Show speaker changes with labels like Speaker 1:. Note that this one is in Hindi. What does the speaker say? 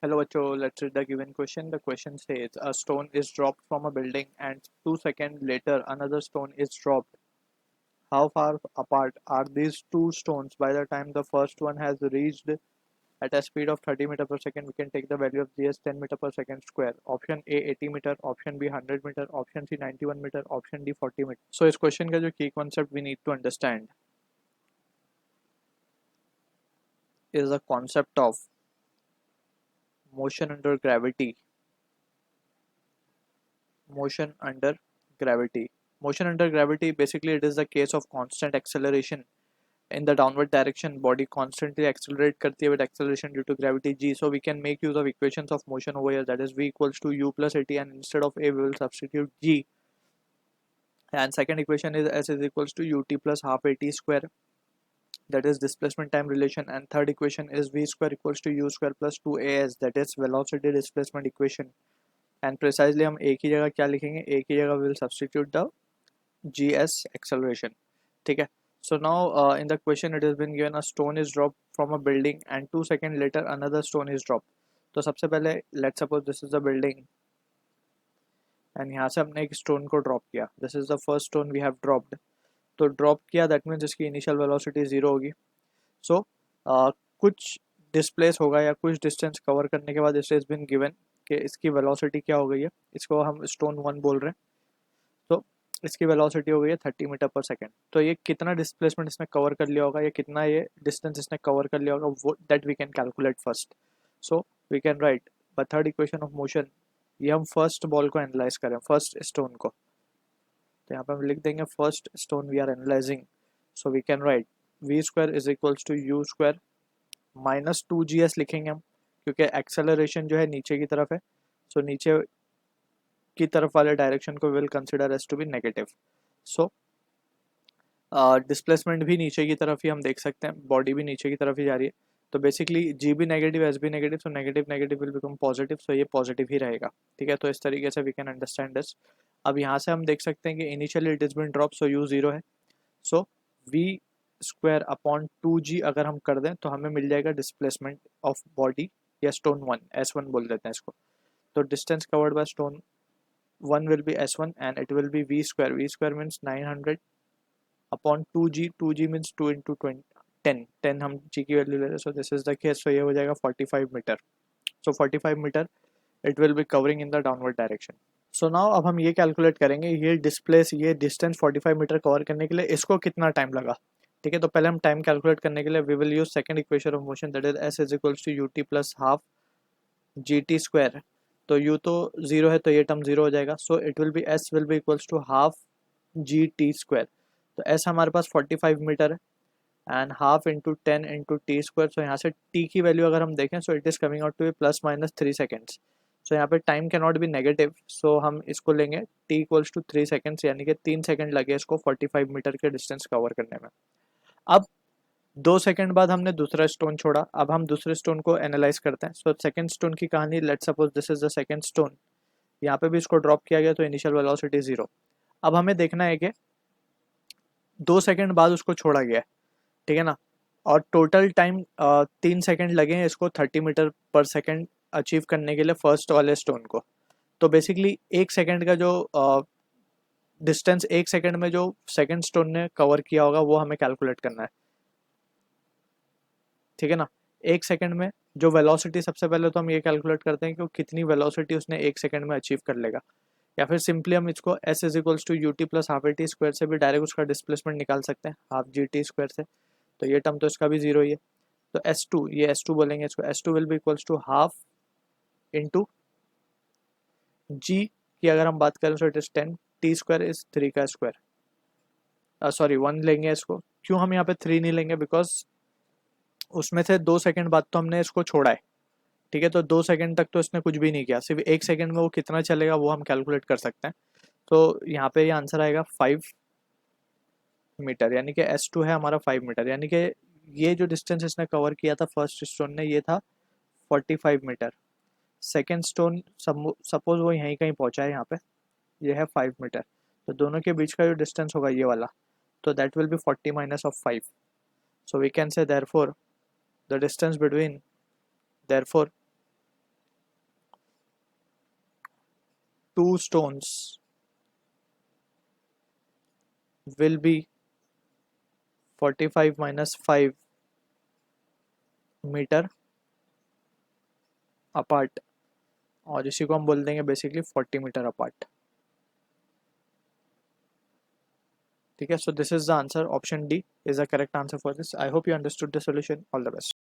Speaker 1: Hello, Acho. Let's read the given question. The question says a stone is dropped from a building, and 2 seconds later, another stone is dropped. How far apart are these two stones? By the time the first one has reached at a speed of 30 meter per second, we can take the value of g as 10 meter per second square. Option A 80 meter, option B 100 meter, option C 91 meter, option D 40 meter. So इस क्वेश्चन का जो की concept we need to understand is the concept of motion under gravity. Motion under gravity. Motion under gravity, basically it is the case of constant acceleration in the downward direction. Body constantly accelerate करती है with acceleration due to gravity g. So we can make use of equations of motion over here, that is v equals to u plus at, and instead of a we will substitute g, and second equation is s is equals to ut plus half at square, that is displacement time relation, and third equation is v square equals to u square plus 2as, that is velocity displacement equation. And precisely हम एक ही जगह क्या लिखेंगे, एक ही जगह will substitute the gs acceleration. ठीक है. So now in the question it has been given a stone is dropped from a building and 2 seconds later another stone is dropped. तो सबसे पहले let's suppose this is the building and यहाँ से हमने एक stone को drop किया. This is the first stone we have dropped. तो drop किया, that means इसकी initial velocity 0 होगी. So कुछ displace होगा या कुछ distance cover करने के बाद इसे has been given कि इसकी velocity क्या हो गई है, इसको हम stone 1 बोल रहे हैं. तो इसकी वेलोसिटी हो गई है 30 मीटर पर सेकेंड. तो ये कितना डिस्प्लेसमेंट इसने कवर कर लिया होगा या कितना ये डिस्टेंस इसने कवर कर लिया होगा, वो that we can calculate first. So we can write by third equation of motion. ये हम फर्स्ट बॉल को एनालाइज करें, फर्स्ट स्टोन को. तो यहाँ पे हम लिख देंगे first stone we are analysing. So we can write v square is equals to u square minus 2gs लिखेंगे हम, क्योंकि एक्सेलरेशन जो है नीचे की तरफ है. सो नीचे की तरफ वाले डायरेक्शन को will consider as to be negative. So displacement भी नीचे की तरफ ही हम देख सकते हैं, बॉडी भी नीचे की तरफ ही जा रही है. तो बेसिकली जी भी नेगेटिव, एस भी negative, so negative negative will become positive. So ये पॉजिटिव ही रहेगा. ठीक है, तो इस तरीके से वी कैन अंडरस्टैंड दिस. अब यहाँ से हम देख सकते हैं कि initially it is been drop, so you 0 है. So we square upon 2g अगर हम कर दें तो हमें मिल जाएगा डिस्प्लेसमेंट ऑफ बॉडी या स्टोन 1, s1 बोल देते हैं इसको. तो distance covered by stone 1 will be s1 and it will be v square. V square means 900 upon 2g. 2g means 2 into 20, 10 हम g की वैल्यू ले रहे हैं. So this is the case. So ये हो जाएगा 45 metre. So 45 metre it will be covering in the downward direction. So now अब हम ये कैलकुलेट करेंगे, ये डिस्प्लेस ये डिस्टेंस 45 मीटर कवर करने के लिए इसको कितना टाइम लगा. ठीक है, तो पहले हम टाइम कैलकुलेट करने के लिए we will use second equation of motion, that is s is equals to ut plus half gt square. तो u तो 0 है तो ये टर्म 0 हो जाएगा. So it will be s will be equals to half g t square. तो s हमारे पास 45 मीटर है and half into 10 into t square. So यहाँ से t की वैल्यू अगर हम देखें, so it is coming out to be plus minus 3 seconds. So यहाँ पे time can not be negative, so हम इसको लेंगे t इक्वल्स टू 3 सेकेंड्स, यानी कि 3 सेकेंड लगे इसको 45 मीटर के डिस्टेंस कवर करने में. अब 2 सेकंड बाद हमने दूसरा स्टोन छोड़ा. अब हम दूसरे स्टोन को एनालाइज करते हैं. सो सेकंड स्टोन की कहानी, let's suppose this is the second stone. यहाँ पे भी इसको ड्रॉप किया गया तो इनिशियल वेलोसिटी 0. अब हमें देखना है कि 2 सेकंड बाद उसको छोड़ा गया है. ठीक है ना, और टोटल टाइम 3 सेकंड लगे हैं इसको 30 मीटर पर सेकंड अचीव करने के लिए फर्स्ट वाले स्टोन को. तो बेसिकली 1 सेकंड का जो डिस्टेंस 1 सेकंड में जो सेकंड स्टोन ने कवर किया होगा वो हमें कैलकुलेट करना है. ठीक है ना, 1 सेकंड में जो वेलोसिटी, सबसे पहले तो हम ये कैलकुलेट करते हैं कि कितनी वेलोसिटी उसने 1 सेकंड में अचीव कर लेगा. या फिर सिंपली हम इसको s is equals to u t plus half a t square से भी डायरेक्ट उसका डिस्प्लेसमेंट निकाल सकते हैं, हाफ जी टी स्क्वायर से. तो ये टर्म तो इसका भी 0 ही है. तो s2, ये s2 बोलेंगे इसको, s2 will be equals to half into g की अगर हम बात करें, so it is 10, t square is 3 का स्क्वायर. सॉरी 1 लेंगे इसको. क्यों हम यहाँ पे 3 नहीं लेंगे, बिकॉज उसमें से 2 सेकंड बाद तो हमने इसको छोड़ा है. ठीक है, तो 2 सेकंड तक तो इसने कुछ भी नहीं किया, सिर्फ 1 सेकंड में वो कितना चलेगा वो हम कैलकुलेट कर सकते हैं. तो यहाँ पे ये आंसर आएगा 5 मीटर, यानी कि S2 है हमारा 5 मीटर. यानी कि ये जो डिस्टेंस इसने कवर किया था फर्स्ट स्टोन ने, ये था 45 मीटर. सेकेंड स्टोन सपोज वो यहीं कहीं पहुंचा है, यहाँ पे ये है 5 मीटर. तो दोनों के बीच का जो डिस्टेंस होगा ये वाला, तो that will be 40 minus of 5. So we can say therefore the distance between, therefore 2 stones will be 45 minus 5 metre apart, और इसी को हम बोल देंगे बेसिकली 40 मीटर अपार्ट। ठीक है, so this is the answer, option D is the correct answer for this. I hope you understood the solution. All the best.